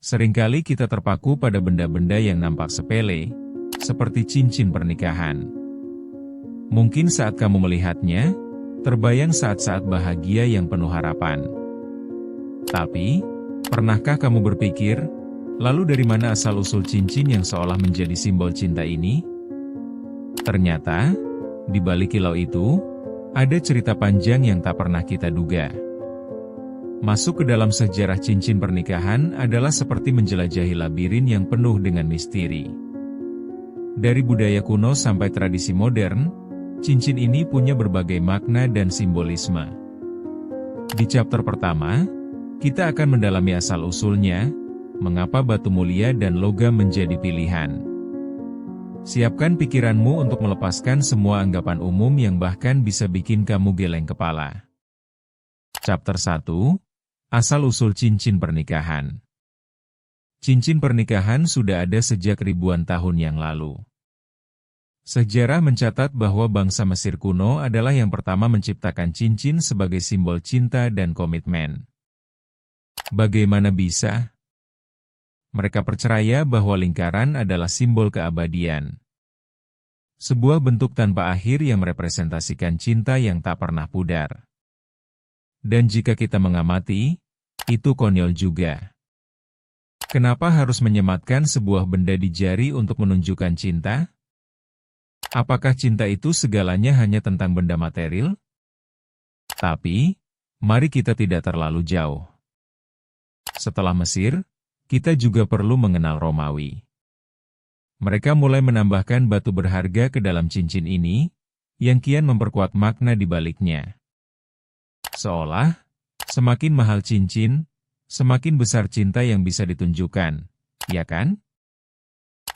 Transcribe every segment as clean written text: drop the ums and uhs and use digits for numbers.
Seringkali kita terpaku pada benda-benda yang nampak sepele, seperti cincin pernikahan. Mungkin saat kamu melihatnya, terbayang saat-saat bahagia yang penuh harapan. Tapi, pernahkah kamu berpikir, lalu dari mana asal-usul cincin yang seolah menjadi simbol cinta ini? Ternyata, di balik kilau itu, ada cerita panjang yang tak pernah kita duga. Masuk ke dalam sejarah cincin pernikahan adalah seperti menjelajahi labirin yang penuh dengan misteri. Dari budaya kuno sampai tradisi modern, cincin ini punya berbagai makna dan simbolisme. Di chapter pertama, kita akan mendalami asal-usulnya, mengapa batu mulia dan logam menjadi pilihan. Siapkan pikiranmu untuk melepaskan semua anggapan umum yang bahkan bisa bikin kamu geleng kepala. Chapter 1. Asal-usul cincin pernikahan. Cincin pernikahan sudah ada sejak ribuan tahun yang lalu. Sejarah mencatat bahwa bangsa Mesir kuno adalah yang pertama menciptakan cincin sebagai simbol cinta dan komitmen. Bagaimana bisa? Mereka percaya bahwa lingkaran adalah simbol keabadian. Sebuah bentuk tanpa akhir yang merepresentasikan cinta yang tak pernah pudar. Dan jika kita mengamati, itu konyol juga. Kenapa harus menyematkan sebuah benda di jari untuk menunjukkan cinta? Apakah cinta itu segalanya hanya tentang benda material? Tapi, mari kita tidak terlalu jauh. Setelah Mesir, kita juga perlu mengenal Romawi. Mereka mulai menambahkan batu berharga ke dalam cincin ini, yang kian memperkuat makna di baliknya. Seolah, semakin mahal cincin, semakin besar cinta yang bisa ditunjukkan, ya kan?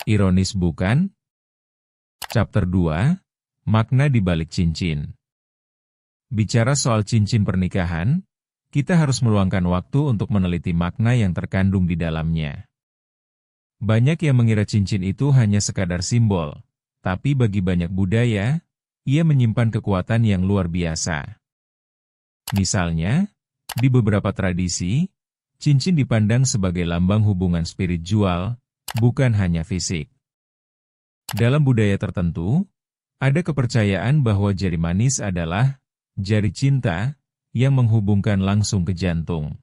Ironis bukan? Chapter 2, Makna di balik cincin. Bicara soal cincin pernikahan, kita harus meluangkan waktu untuk meneliti makna yang terkandung di dalamnya. Banyak yang mengira cincin itu hanya sekadar simbol, tapi bagi banyak budaya, ia menyimpan kekuatan yang luar biasa. Misalnya, di beberapa tradisi, cincin dipandang sebagai lambang hubungan spiritual, bukan hanya fisik. Dalam budaya tertentu, ada kepercayaan bahwa jari manis adalah jari cinta yang menghubungkan langsung ke jantung.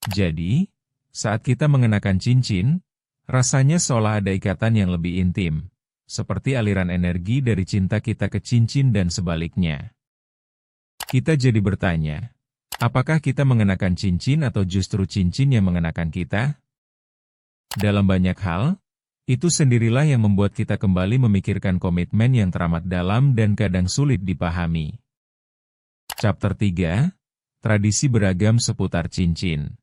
Jadi, saat kita mengenakan cincin, rasanya seolah ada ikatan yang lebih intim, seperti aliran energi dari cinta kita ke cincin dan sebaliknya. Kita jadi bertanya, apakah kita mengenakan cincin atau justru cincin yang mengenakan kita? Dalam banyak hal, itu sendirilah yang membuat kita kembali memikirkan komitmen yang teramat dalam dan kadang sulit dipahami. Chapter 3, Tradisi beragam seputar cincin.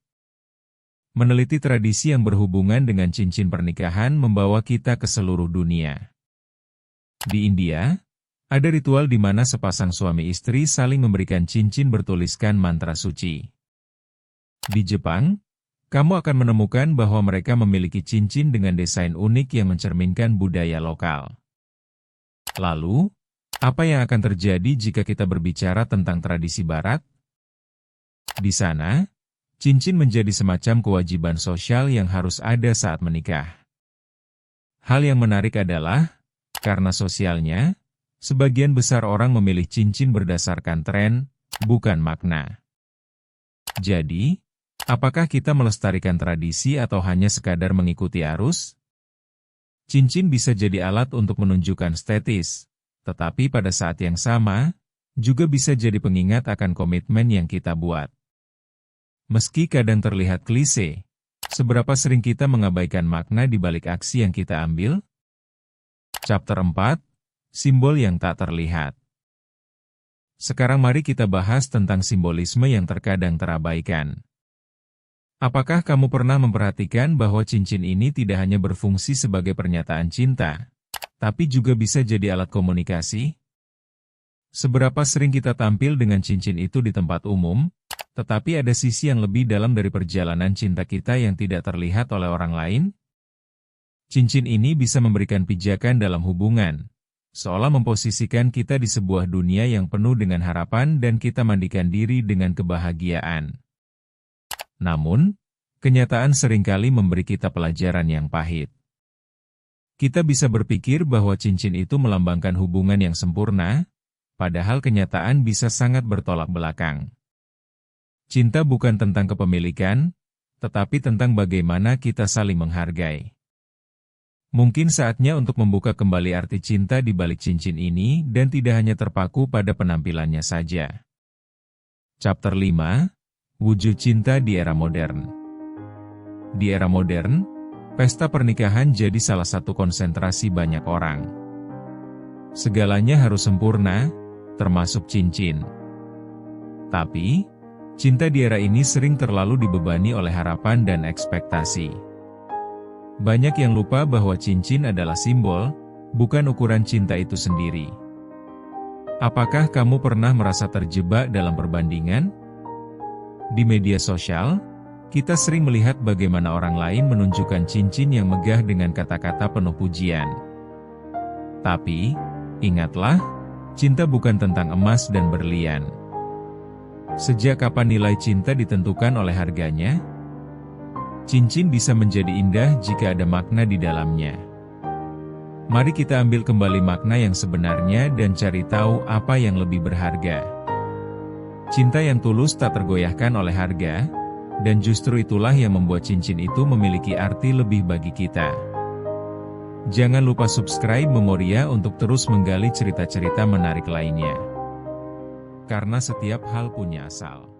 Meneliti tradisi yang berhubungan dengan cincin pernikahan membawa kita ke seluruh dunia. Di India, ada ritual di mana sepasang suami istri saling memberikan cincin bertuliskan mantra suci. Di Jepang, kamu akan menemukan bahwa mereka memiliki cincin dengan desain unik yang mencerminkan budaya lokal. Lalu, apa yang akan terjadi jika kita berbicara tentang tradisi Barat? Di sana, cincin menjadi semacam kewajiban sosial yang harus ada saat menikah. Hal yang menarik adalah, karena sosialnya, sebagian besar orang memilih cincin berdasarkan tren, bukan makna. Jadi, apakah kita melestarikan tradisi atau hanya sekadar mengikuti arus? Cincin bisa jadi alat untuk menunjukkan status, tetapi pada saat yang sama, juga bisa jadi pengingat akan komitmen yang kita buat. Meski kadang terlihat klise, seberapa sering kita mengabaikan makna di balik aksi yang kita ambil? Chapter 4, Simbol yang tak terlihat. Sekarang mari kita bahas tentang simbolisme yang terkadang terabaikan. Apakah kamu pernah memperhatikan bahwa cincin ini tidak hanya berfungsi sebagai pernyataan cinta, tapi juga bisa jadi alat komunikasi? Seberapa sering kita tampil dengan cincin itu di tempat umum, tetapi ada sisi yang lebih dalam dari perjalanan cinta kita yang tidak terlihat oleh orang lain? Cincin ini bisa memberikan pijakan dalam hubungan, seolah memposisikan kita di sebuah dunia yang penuh dengan harapan dan kita mandikan diri dengan kebahagiaan. Namun, Kenyataan seringkali memberi kita pelajaran yang pahit. Kita bisa berpikir bahwa cincin itu melambangkan hubungan yang sempurna, padahal kenyataan bisa sangat bertolak belakang. Cinta bukan tentang kepemilikan, tetapi tentang bagaimana kita saling menghargai. Mungkin saatnya untuk membuka kembali arti cinta di balik cincin ini dan tidak hanya terpaku pada penampilannya saja. Chapter 5, Wujud Cinta di Era Modern. Di era modern, pesta pernikahan jadi salah satu konsentrasi banyak orang. Segalanya harus sempurna, termasuk cincin. Tapi, cinta di era ini sering terlalu dibebani oleh harapan dan ekspektasi. Banyak yang lupa bahwa cincin adalah simbol, bukan ukuran cinta itu sendiri. Apakah kamu pernah merasa terjebak dalam perbandingan? Di media sosial, kita sering melihat bagaimana orang lain menunjukkan cincin yang megah dengan kata-kata penuh pujian. Tapi, ingatlah, cinta bukan tentang emas dan berlian. Sejak kapan nilai cinta ditentukan oleh harganya? Cincin bisa menjadi indah jika ada makna di dalamnya. Mari kita ambil kembali makna yang sebenarnya dan cari tahu apa yang lebih berharga. Cinta yang tulus tak tergoyahkan oleh harga, dan justru itulah yang membuat cincin itu memiliki arti lebih bagi kita. Jangan lupa subscribe Memoria untuk terus menggali cerita-cerita menarik lainnya. Karena setiap hal punya asal.